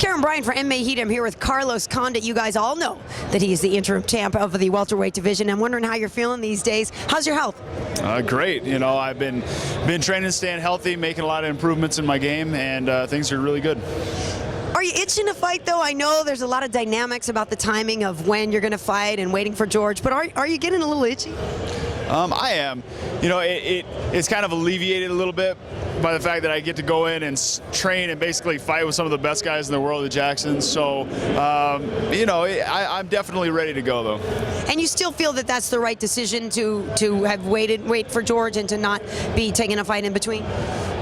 Karyn Bryant for MMA H.E.A.T. I'm here with Carlos Condit. You guys all know that he's the interim champ of the welterweight division. I'm wondering how you're feeling these days. How's your health? Great. You know, I've been training, staying healthy, making a lot of improvements in my game, and things are really good. Are you itching to fight, though? I know there's a lot of dynamics about the timing of when you're going to fight and waiting for George, but are you getting a little itchy? I am. You know, it's kind of alleviated a little bit by the fact that I get to go in and train and basically fight with some of the best guys in the world, the Jacksons. So, you know, I'm definitely ready to go, though. And you still feel that that's the right decision to have wait for George and to not be taking a fight in between?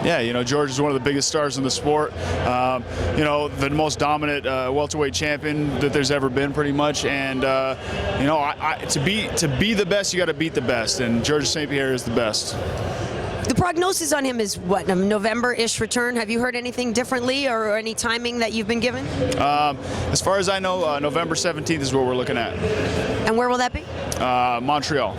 Yeah, you know, George is one of the biggest stars in the sport. You know, the most dominant welterweight champion that there's ever been, pretty much. And you know, to be the best, you got to beat the best. And George St-Pierre is the best. The prognosis on him is what, a November-ish return? Have you heard anything differently or any timing that you've been given? As far as I know, November 17th is what we're looking at. And where will that be? Montreal.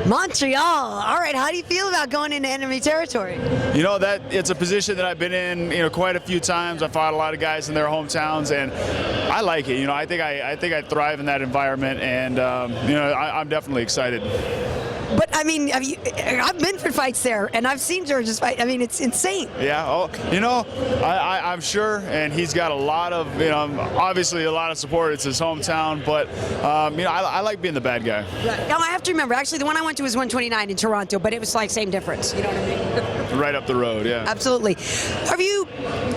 Montreal. All right. How do you feel about going into enemy territory? You know, it's a position that I've been in, you know, quite a few times. I fought a lot of guys in their hometowns, and I like it. You know, I think I thrive in that environment, and you know, I'm definitely excited. But I mean, I've been for fights there, and I've seen George's fight. I mean, it's insane. Yeah. Oh, you know, I'm sure, and he's got a lot of, you know, obviously a lot of support. It's his hometown, but you know, I like being the bad guy. Right. Now I have to remember. Actually, the one I went to was 129 in Toronto, but it was like same difference. You know what I mean? Right up the road. Yeah. Absolutely. Have you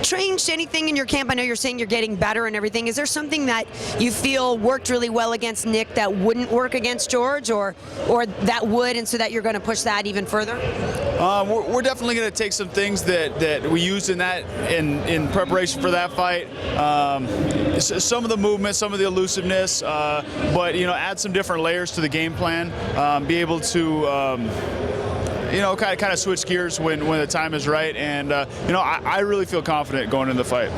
changed anything in your camp? I know you're saying you're getting better and everything. Is there something that you feel worked really well against Nick that wouldn't work against George, or that would, and so that you're going to push that even further? We're definitely going to take some things that we used in preparation for that fight. Some of the movement, some of the elusiveness, but you know, add some different layers to the game plan. Be able to. You know, kind of switch gears when the time is right, and you know, I really feel confident going into the fight.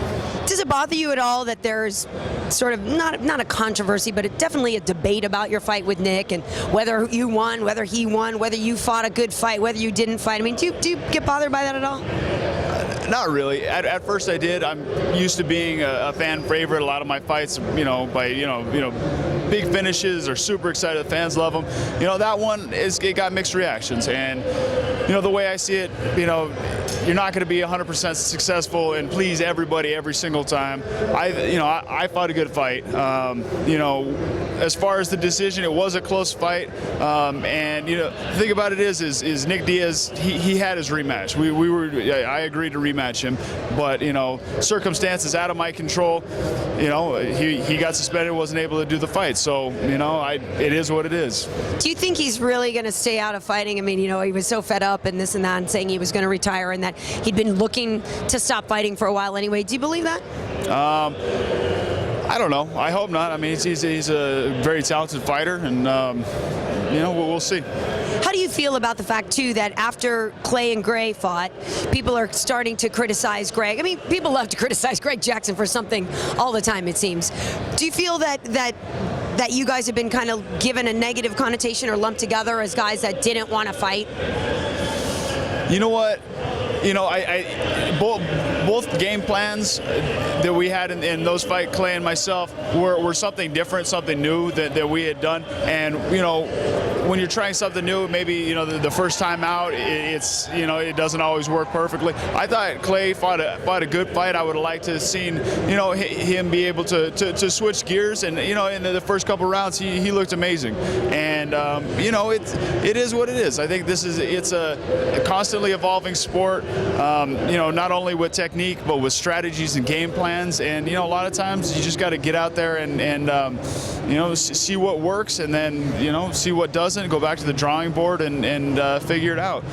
Does it bother you at all that there's sort of not a controversy, but definitely a debate about your fight with Nick and whether you won, whether he won, whether you fought a good fight, whether you didn't fight? I mean, do you get bothered by that at all? Not really. At first I did. I'm used to being a fan favorite. A lot of my fights, you know, by you know, big finishes are super excited. The fans love them. You know, that one it got mixed reactions, and you know, the way I see it, you know, you're not going to be 100% successful and please everybody every single time. I fought a good fight. You know, as far as the decision, it was a close fight. And you know, the thing about it is Nick Diaz, he had his rematch. I agreed to rematch him, but you know, circumstances out of my control. You know, he got suspended, wasn't able to do the fight. So you know, it is what it is. Do you think he's really going to stay out of fighting? I mean, you know, he was so fed up and this and that, and saying he was going to retire, and that he'd been looking to stop fighting for a while anyway. Do you believe that? I don't know. I hope not. I mean, he's a very talented fighter, and you know, we'll see. How do you feel about the fact, too, that after Clay and Gray fought, people are starting to criticize Greg? I mean, people love to criticize Greg Jackson for something all the time, it seems. Do you feel that you guys have been kind of given a negative connotation or lumped together as guys that didn't want to fight? You know what? You know, both game plans that we had in those fights, Clay and myself, were something different, something new that we had done. And you know, when you're trying something new, maybe you know the first time out, it's you know, it doesn't always work perfectly. I thought Clay fought a good fight. I would have liked to have seen, you know, him be able to switch gears, and you know, in the first couple rounds he looked amazing. And you know, it is what it is. I think it's a constantly evolving sport. You know, not only with technique, but with strategies and game plans. And you know, a lot of times you just got to get out there and you know, see what works, and then you know, see what doesn't. Go back to the drawing board and figure it out.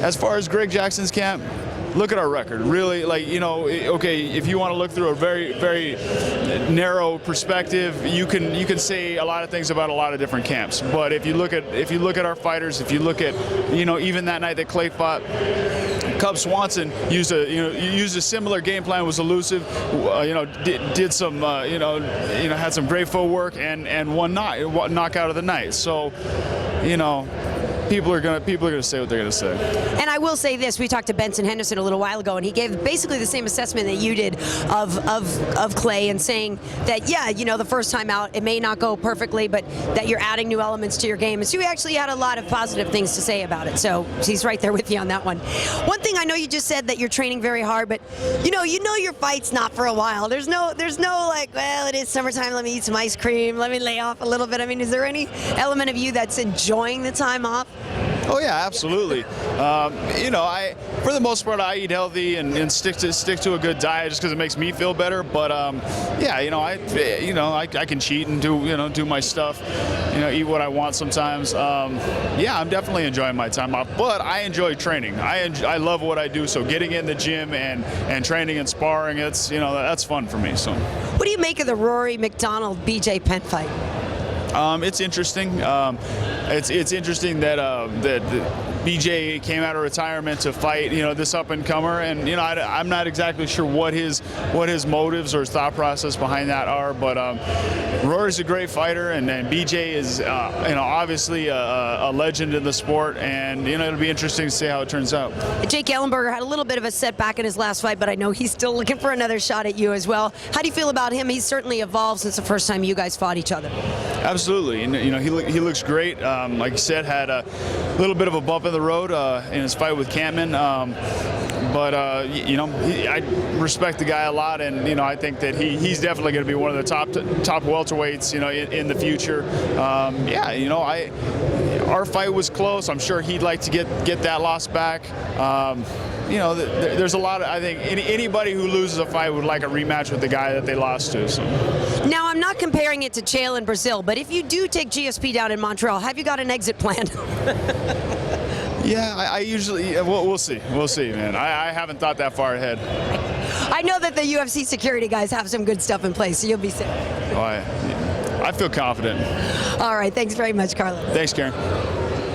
As far as Greg Jackson's camp, look at our record. Really, like, you know, okay, if you want to look through a very, very narrow perspective, you can say a lot of things about a lot of different camps. But if you look at our fighters, if you look at, you know, even that night that Clay fought, Cub Swanson used a similar game plan, was elusive, you know, did some had some great footwork and won knockout of the night. So, you know, people are gonna say what they're gonna say. And I will say this: we talked to Benson Henderson a little while ago, and he gave basically the same assessment that you did of Clay, and saying that the first time out it may not go perfectly, but that you're adding new elements to your game. And so he actually had a lot of positive things to say about it. So he's right there with you on that one. One thing I know you just said that you're training very hard, but you know your fight's not for a while. There's no like, well, it is summertime. Let me eat some ice cream. Let me lay off a little bit. I mean, is there any element of you that's enjoying the time off? Oh yeah, absolutely. For the most part, I eat healthy and stick to a good diet just because it makes me feel better. But I can cheat and do my stuff, eat what I want sometimes. I'm definitely enjoying my time off. But I enjoy training. I love what I do. So getting in the gym and training and sparring, that's fun for me. So. What do you make of the Rory MacDonald BJ Penn fight? It's interesting. It's interesting that BJ came out of retirement to fight, this up-and-comer, and I'm not exactly sure what his motives or his thought process behind that are, but Rory's a great fighter, and BJ is obviously a legend in the sport, and it'll be interesting to see how it turns out. Jake Ellenberger had a little bit of a setback in his last fight, but I know he's still looking for another shot at you as well. How do you feel about him? He's certainly evolved since the first time you guys fought each other. Absolutely, and he looks great. Like you said, had a little bit of a bump in the road in his fight with Campman, but I respect the guy a lot, and I think that he's definitely going to be one of the top welterweights in the future. Our fight was close. I'm sure he'd like to get that loss back. There's a lot of, I think anybody who loses a fight would like a rematch with the guy that they lost to. So. Now, I'm not comparing it to Chael in Brazil, but if you do take GSP down in Montreal, have you got an exit plan? Yeah, I usually, we'll see. We'll see, man. I haven't thought that far ahead. I know that the UFC security guys have some good stuff in place, so you'll be safe. I feel confident. All right, thanks very much, Carlin. Thanks, Karyn.